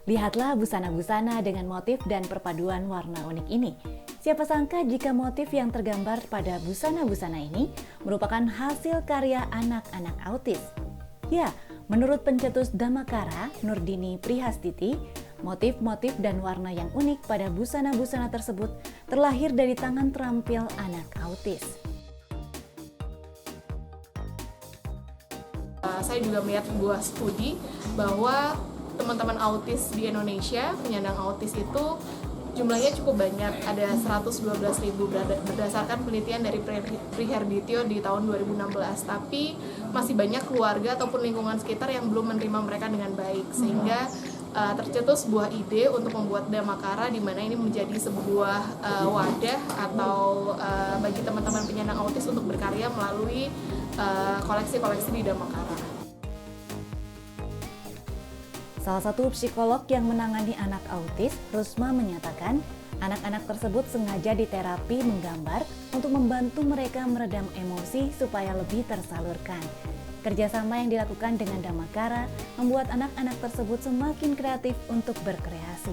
Lihatlah busana-busana dengan motif dan perpaduan warna unik ini. Siapa sangka jika motif yang tergambar pada busana-busana ini merupakan hasil karya anak-anak autis. Ya, menurut pencetus Damakara, Nurdini Prihastiti, motif-motif dan warna yang unik pada busana-busana tersebut terlahir dari tangan terampil anak autis. Saya juga melihat sebuah studi bahwa teman-teman autis di Indonesia, penyandang autis itu jumlahnya cukup banyak, ada 112.000 berdasarkan penelitian dari Prihardityo di tahun 2016. Tapi masih banyak keluarga ataupun lingkungan sekitar yang belum menerima mereka dengan baik, sehingga tercetus sebuah ide untuk membuat Damakara, di mana ini menjadi sebuah wadah atau bagi teman-teman penyandang autis untuk berkarya melalui koleksi-koleksi di Damakara. Salah satu psikolog yang menangani anak autis, Rusma, menyatakan anak-anak tersebut sengaja diterapi menggambar untuk membantu mereka meredam emosi supaya lebih tersalurkan. Kerjasama yang dilakukan dengan Damakara membuat anak-anak tersebut semakin kreatif untuk berkreasi.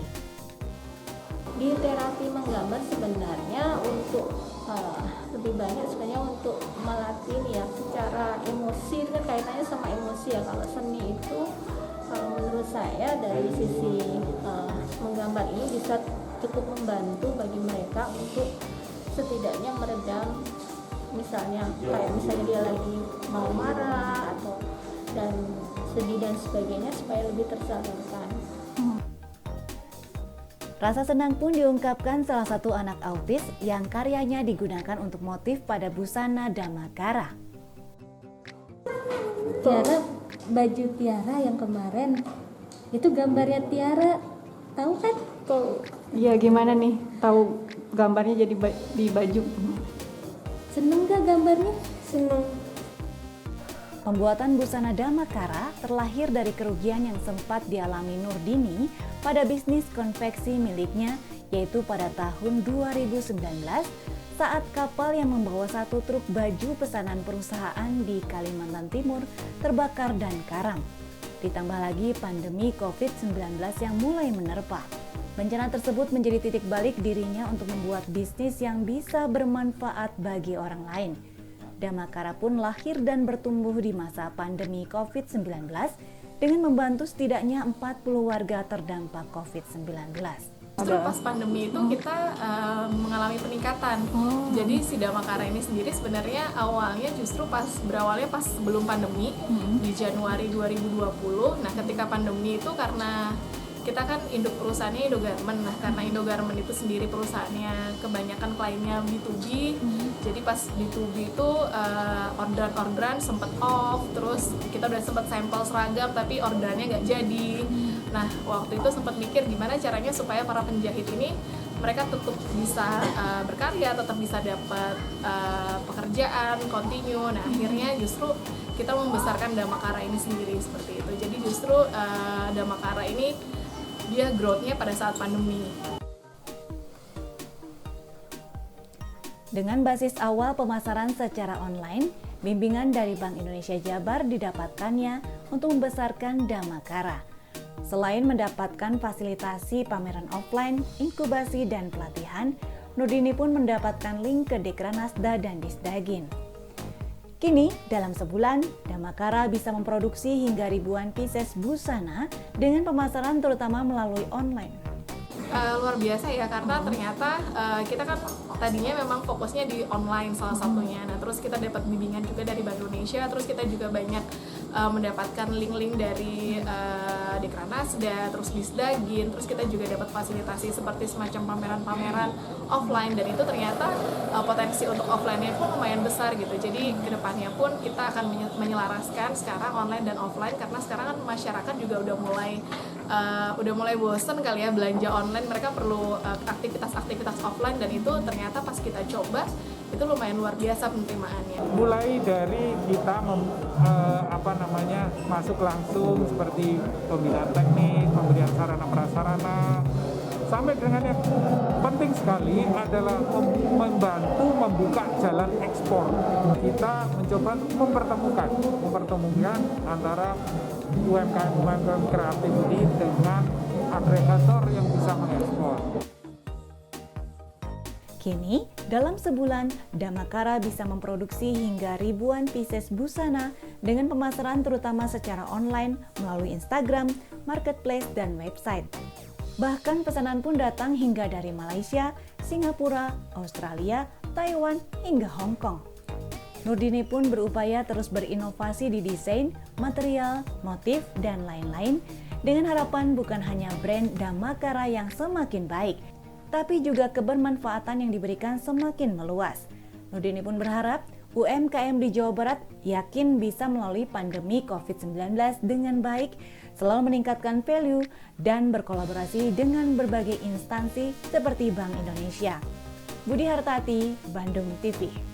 Di terapi menggambar sebenarnya untuk lebih banyak sebenarnya untuk melatih ya secara emosi, kan kaitannya sama emosi ya. Kalau seni itu menurut saya dari sisi menggambar ini bisa cukup membantu bagi mereka untuk setidaknya meredam, misalnya dia lagi mau marah atau dan sedih dan sebagainya supaya lebih tersalurkan. Rasa senang pun diungkapkan salah satu anak autis yang karyanya digunakan untuk motif pada busana Damakara. Tiara, baju Tiara yang kemarin itu gambarnya Tiara, tahu kan? Tahu. Iya, gimana nih tahu gambarnya jadi di baju? Seneng gak gambarnya? Seneng. Pembuatan busana Damakara terlahir dari kerugian yang sempat dialami Nurdini pada bisnis konveksi miliknya, yaitu pada tahun 2019 saat kapal yang membawa satu truk baju pesanan perusahaan di Kalimantan Timur terbakar dan karam. Ditambah lagi pandemi COVID-19 yang mulai menerpa. Bencana tersebut menjadi titik balik dirinya untuk membuat bisnis yang bisa bermanfaat bagi orang lain. Damakara pun lahir dan bertumbuh di masa pandemi COVID-19 dengan membantu setidaknya 40 warga terdampak COVID-19. Justru pas pandemi itu kita mengalami peningkatan. Jadi si Damakara ini sendiri sebenarnya awalnya justru berawalnya pas sebelum pandemi di Januari 2020. Nah, ketika pandemi itu karena kita kan induk perusahaannya Indogarment. Nah, karena Indogarment itu sendiri perusahaannya kebanyakan kliennya B2B. Jadi pas B2B itu orderan sempat off, terus kita udah sempat sampel seragam tapi orderannya nggak jadi. Nah, waktu itu sempat mikir gimana caranya supaya para penjahit ini mereka tetap bisa berkarya, tetap bisa dapat pekerjaan continue. Nah, akhirnya justru kita membesarkan Damakara ini sendiri seperti itu. Jadi justru Damakara ini dia growth-nya pada saat pandemi. Dengan basis awal pemasaran secara online, bimbingan dari Bank Indonesia Jabar didapatkannya untuk membesarkan Damakara. Selain mendapatkan fasilitasi pameran offline, inkubasi, dan pelatihan, Nurdini pun mendapatkan link ke Dekranasda dan Disdagin. Kini, dalam sebulan, Damakara bisa memproduksi hingga ribuan pieces busana dengan pemasaran terutama melalui online. Luar biasa ya, karena ternyata kita kan tadinya memang fokusnya di online salah satunya. Nah, terus kita dapat bimbingan juga dari Bank Indonesia, terus kita juga banyak mendapatkan link-link dari Dekranasda, terus Disdagin, terus kita juga dapat fasilitasi seperti semacam pameran-pameran offline, dan itu ternyata potensi untuk offline-nya pun lumayan besar gitu. Jadi kedepannya pun kita akan menyelaraskan sekarang online dan offline, karena sekarang kan masyarakat juga udah mulai bosen kali ya belanja online, mereka perlu aktivitas-aktivitas offline, dan itu ternyata pas kita coba itu lumayan luar biasa penerimaannya. Mulai dari kita masuk langsung seperti pembinaan teknik, pemberian sarana prasarana, sampai dengan yang penting sekali adalah membantu membuka jalan ekspor. Kita mencoba mempertemukan antara UMKM kreatif ini dengan agregator yang bisa mengekspor. Kini, dalam sebulan, Damakara bisa memproduksi hingga ribuan pieces busana dengan pemasaran terutama secara online melalui Instagram, marketplace, dan website. Bahkan pesanan pun datang hingga dari Malaysia, Singapura, Australia, Taiwan, hingga Hong Kong. Nurdini pun berupaya terus berinovasi di desain, material, motif, dan lain-lain dengan harapan bukan hanya brand Damakara yang semakin baik, tapi juga kebermanfaatan yang diberikan semakin meluas. Nurdini pun berharap UMKM di Jawa Barat yakin bisa melalui pandemi COVID-19 dengan baik, selalu meningkatkan value dan berkolaborasi dengan berbagai instansi seperti Bank Indonesia. Budi Hartati, Bandung TV.